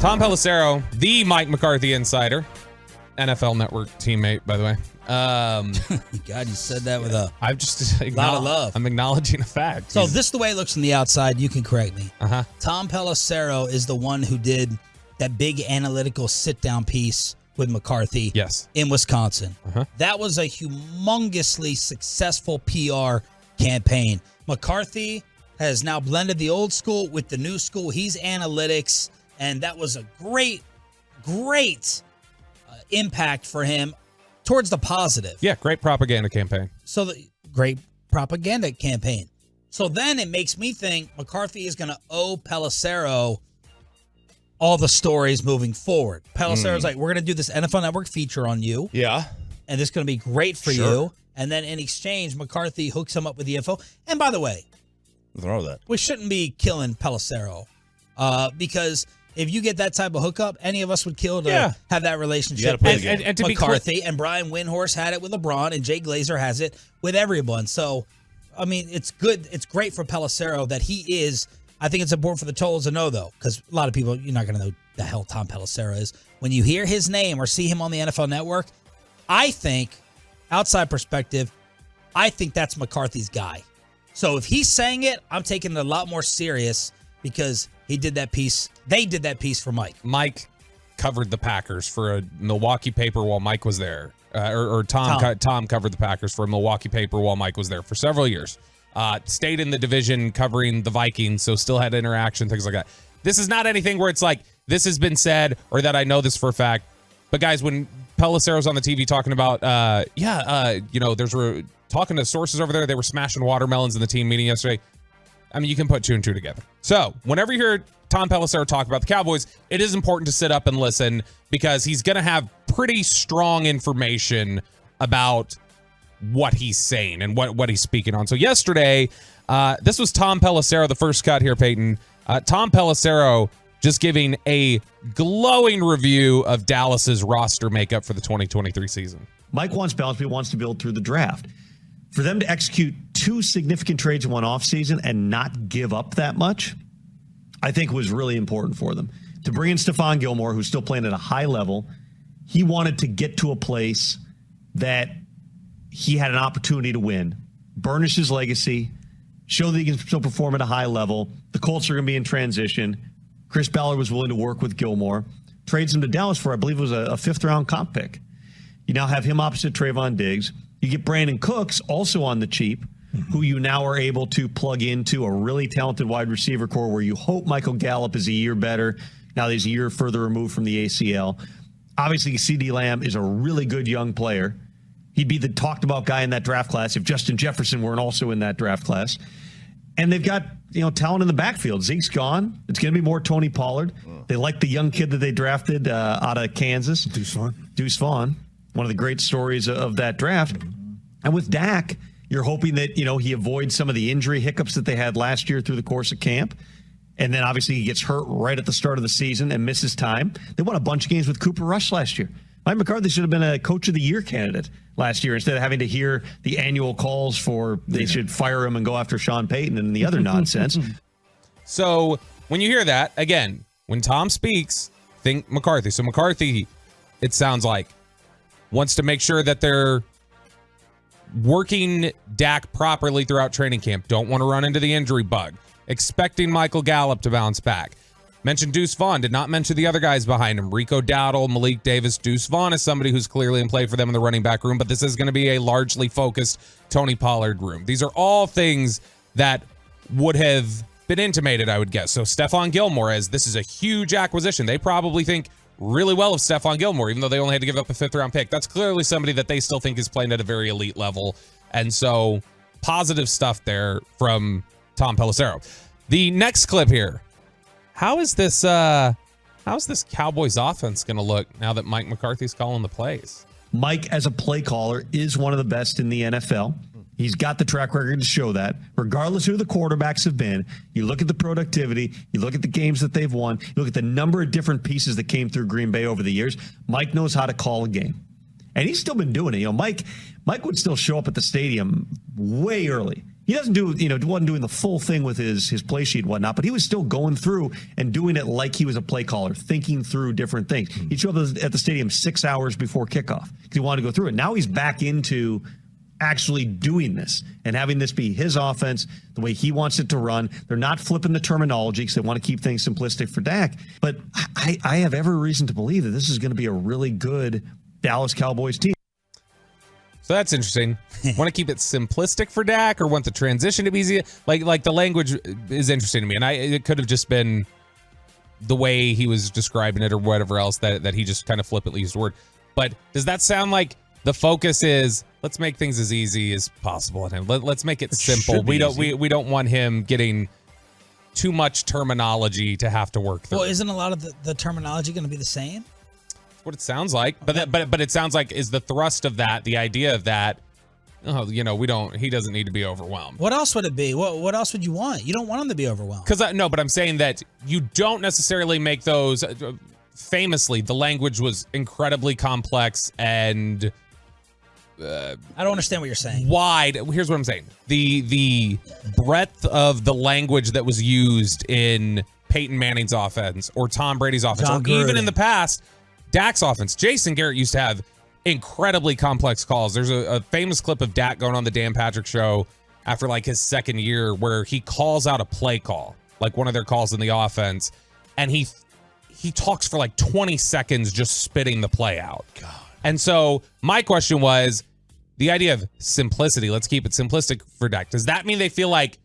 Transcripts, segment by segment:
Tom Pelissero, the Mike McCarthy insider, NFL Network teammate, by the way. God, you said that with a lot of love. I'm acknowledging a fact. So this is the way it looks from the outside. You can correct me. Uh-huh. Tom Pelissero is the one who did that big analytical sit-down piece with McCarthy in Wisconsin. Uh-huh. That was a humongously successful PR campaign. McCarthy has now blended the old school with the new school. He's analytics, and that was a great impact for him towards the positive. Yeah, great propaganda campaign. Great propaganda campaign. So then it makes me think McCarthy is going to owe Pelissero all the stories moving forward. Pelissero's like, we're going to do this NFL Network feature on you. Yeah. And this is going to be great for you. And then in exchange, McCarthy hooks him up with the info. And by the way, we shouldn't be killing Pelissero because if you get that type of hookup, any of us would kill to have that relationship. And to McCarthy and Brian Windhorst had it with LeBron, and Jay Glazer has it with everyone. So, I mean, it's good. It's great for Pelissero that he is. I think it's important for the Totals to know, though, because a lot of people, you're not going to know the hell Tom Pelissero is. When you hear his name or see him on the NFL Network, I think, outside perspective, I think that's McCarthy's guy. So if he's saying it, I'm taking it a lot more serious because he did that piece. They did that piece for Mike. Mike covered the Packers for a Milwaukee paper while Mike was there. Tom covered the Packers for a Milwaukee paper while Mike was there for several years. Stayed in the division covering the Vikings, so still had interaction, things like that. This is not anything where it's like, this has been said or that I know this for a fact. But guys, when Pelissero's on the TV talking about, talking to sources over there, they were smashing watermelons in the team meeting yesterday. I mean, you can put two and two together. So whenever you hear Tom Pelissero talk about the Cowboys, it is important to sit up and listen because he's going to have pretty strong information about what he's saying and what he's speaking on. So yesterday, this was Tom Pelissero, the first cut here, Peyton. Tom Pelissero just giving a glowing review of Dallas's roster makeup for the 2023 season. Mike wants balance, but he wants to build through the draft. For them to execute two significant trades in one offseason and not give up that much, I think was really important for them. To bring in Stephon Gilmore, who's still playing at a high level, he wanted to get to a place that he had an opportunity to win, burnish his legacy, show that he can still perform at a high level. The Colts are going to be in transition. Chris Ballard was willing to work with Gilmore. Trades him to Dallas for, I believe it was a fifth-round comp pick. You now have him opposite Trayvon Diggs. You get Brandon Cooks also on the cheap, who you now are able to plug into a really talented wide receiver core where you hope Michael Gallup is a year better. Now that he's a year further removed from the ACL. Obviously, CeeDee Lamb is a really good young player. He'd be the talked-about guy in that draft class if Justin Jefferson weren't also in that draft class. And they've got, talent in the backfield. Zeke's gone. It's going to be more Tony Pollard. They like the young kid that they drafted out of Kansas. Deuce Vaughn. One of the great stories of that draft. And with Dak, you're hoping that, he avoids some of the injury hiccups that they had last year through the course of camp. And then obviously he gets hurt right at the start of the season and misses time. They won a bunch of games with Cooper Rush last year. Mike McCarthy should have been a Coach of the Year candidate last year instead of having to hear the annual calls for they should fire him and go after Sean Payton and the other nonsense. So when you hear that, again, when Tom speaks, think McCarthy. So McCarthy, it sounds like, wants to make sure that they're working Dak properly throughout training camp. Don't want to run into the injury bug. Expecting Michael Gallup to bounce back. Mentioned Deuce Vaughn. Did not mention the other guys behind him. Rico Dowdle, Malik Davis. Deuce Vaughn is somebody who's clearly in play for them in the running back room, but this is going to be a largely focused Tony Pollard room. These are all things that would have been intimated, I would guess. So Stephon Gilmore, as this is a huge acquisition. They probably think really well of Stephon Gilmore, even though they only had to give up a fifth-round pick. That's clearly somebody that they still think is playing at a very elite level. And so positive stuff there from Tom Pelissero. The next clip here. How's this Cowboys offense going to look now that Mike McCarthy's calling the plays? Mike, as a play caller, is one of the best in the NFL. He's got the track record to show that. Regardless who the quarterbacks have been, you look at the productivity, you look at the games that they've won, you look at the number of different pieces that came through Green Bay over the years. Mike knows how to call a game. And he's still been doing it. Mike would still show up at the stadium way early. He doesn't wasn't doing the full thing with his play sheet and whatnot, but he was still going through and doing it like he was a play caller, thinking through different things. He'd show up at the stadium 6 hours before kickoff because he wanted to go through it. Now he's back into actually doing this and having this be his offense, the way he wants it to run. They're not flipping the terminology because they want to keep things simplistic for Dak. But I have every reason to believe that this is going to be a really good Dallas Cowboys team. So that's interesting. Want to keep it simplistic for Dak or want the transition to be easy? Like the language is interesting to me. And it could have just been the way he was describing it or whatever else that he just kind of flippantly used the word. But does that sound like the focus is let's make things as easy as possible on him. Let's make it simple. We don't want him getting too much terminology to have to work through. Well, isn't a lot of the terminology going to be the same? What it sounds like, but it sounds like is the thrust of that, the idea of that. Oh, he doesn't need to be overwhelmed. What else would it be? What else would you want? You don't want him to be overwhelmed. No, but I'm saying that you don't necessarily make those. Famously, the language was incredibly complex and. I don't understand what you're saying. Wide. Here's what I'm saying: the breadth of the language that was used in Peyton Manning's offense or Tom Brady's offense, or even in the past. Dak's offense. Jason Garrett used to have incredibly complex calls. There's a famous clip of Dak going on the Dan Patrick show after like his second year where he calls out a play call, like one of their calls in the offense, and he talks for like 20 seconds just spitting the play out. God. And so my question was the idea of simplicity. Let's keep it simplistic for Dak. Does that mean they feel like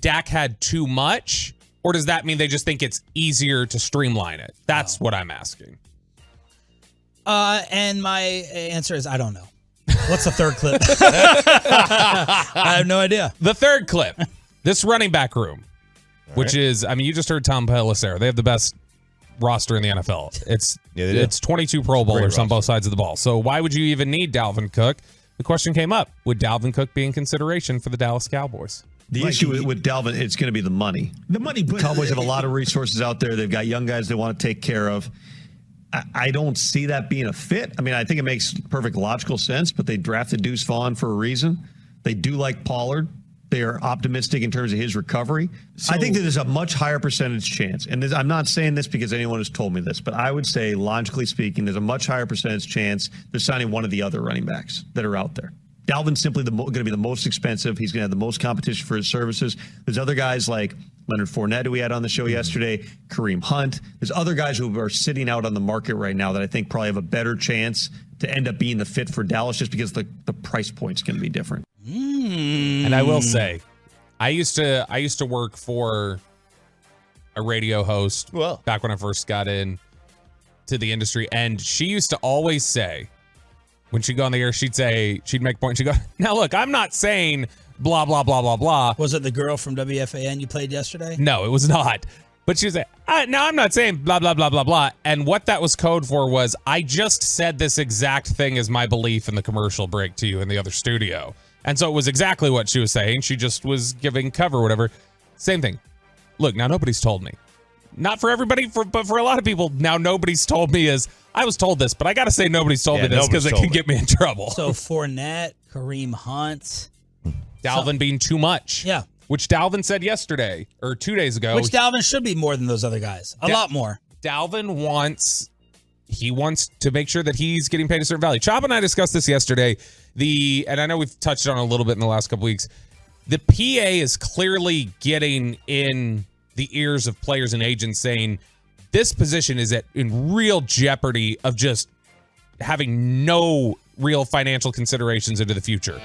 Dak had too much, or does that mean they just think it's easier to streamline it? That's what I'm asking. And my answer is I don't know. What's the third clip? I have no idea. The third clip, this running back room, which is, you just heard Tom Pelissero. They have the best roster in the NFL. It's 22 Pro Bowlers on both sides of the ball. So why would you even need Dalvin Cook? The question came up, would Dalvin Cook be in consideration for the Dallas Cowboys? The issue with Dalvin, it's going to be the money. The Cowboys have a lot of resources out there. They've got young guys they want to take care of. I don't see that being a fit. I think it makes perfect logical sense, but they drafted Deuce Vaughn for a reason. They do like Pollard. They are optimistic in terms of his recovery. So, I think that there's a much higher percentage chance, and I'm not saying this because anyone has told me this, but I would say, logically speaking, there's a much higher percentage chance they're signing one of the other running backs that are out there. Dalvin's simply going to be the most expensive. He's going to have the most competition for his services. There's other guys like Leonard Fournette, who we had on the show yesterday, Kareem Hunt. There's other guys who are sitting out on the market right now that I think probably have a better chance to end up being the fit for Dallas just because the price point's going to be different. And I will say, I used to work for a radio host back when I first got in to the industry, and she used to always say, when she'd go on the air, she'd make points. She'd go, now look, I'm not saying blah, blah, blah, blah, blah. Was it the girl from WFAN you played yesterday? No, it was not. But she was like, no, I'm not saying blah, blah, blah, blah, blah. And what that was code for was, I just said this exact thing as my belief in the commercial break to you in the other studio. And so it was exactly what she was saying. She just was giving cover, whatever. Same thing. Look, now nobody's told me. Not for everybody, but for a lot of people, now nobody's told me is, I was told this, but I got to say nobody's told me this because it can get me in trouble. So Fournette, Kareem Hunt. Dalvin being too much. Yeah. Which Dalvin said yesterday or 2 days ago. Which Dalvin should be more than those other guys. A lot more. Dalvin wants to make sure that he's getting paid a certain value. Chop and I discussed this yesterday. And I know we've touched on it a little bit in the last couple weeks. The PA is clearly getting in the ears of players and agents saying this position is in real jeopardy of just having no real financial considerations into the future.